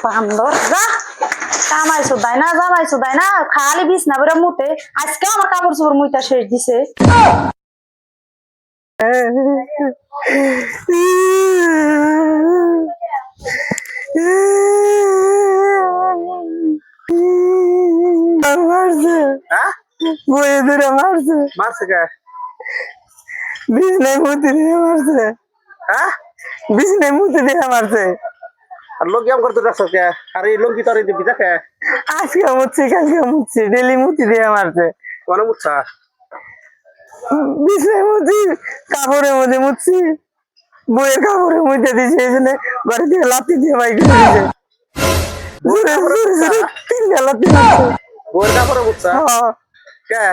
বান্দর যা কামাইছো তাই না জামাইছো তাই না খালি বিছনা বেড়ে মুতে আজকে আমার কাপড় চোপড় মুইতা শেষ দিছে মারছে বইয়ে ধরে মারছে মারছে কে? বিছনায় মুতে দিয়ে মারছে হ্যাঁ? বিছনায় মুতে দিয়ে মারছে আর লোক কেমন করতে রাখছো কে? আর এই লোক কি তোর দিবি দেখে? আজকে মুতছি কালকে মুতছি ডেলি মুতে দিয়ে মারছে কোন মুচ্ছা? বিছনায় মুতছি কাপড়ের মধ্যে মুতছি বইয়ের কাপড়ে মুতে দিয়েছে এই জন্য বাড়ি থেকে লাথি দিয়ে বাইক দিয়েছে তিনটা লাথি মারছে বইয়ের কাপড়ে মুচ্ছা? হ্যাঁ কে?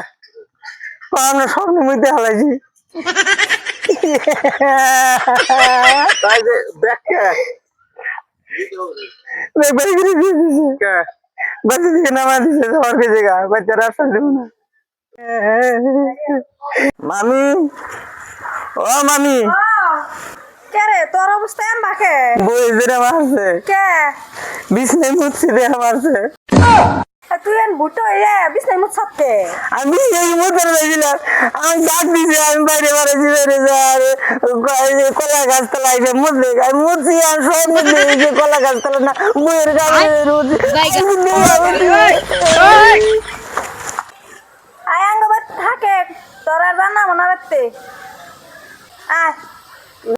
আমরা স্বপ্নে মুতে হালাইছি তাই যে ব্যাগ কে? বাইক দিয়ে দিয়েছে কে? বাচ্চা থেকে নামা দিছে সবার কাছে গা বাচ্চা রাস্তা দেবো না মামি ও মামি কে রে তোর অবস্থা এম বাকে বই যেটা মারছে কে বিছনায় মুতছি দেখা মারছে তুই এন বুটো এ বিছনায় মুত সাথে আমি এই মুতের লাগছিলাম আমি ডাক দিছি আমি বাইরে বাড়াইছি বাইরে কলা গাছ তলায় যে মুতলে আমি মুতছি আর সব মুতলে এই যে কলা গাছ তলা না বইয়ের গাছ আয় আঙ্গ থাকে তোর আর রান্না মনে করতে আয়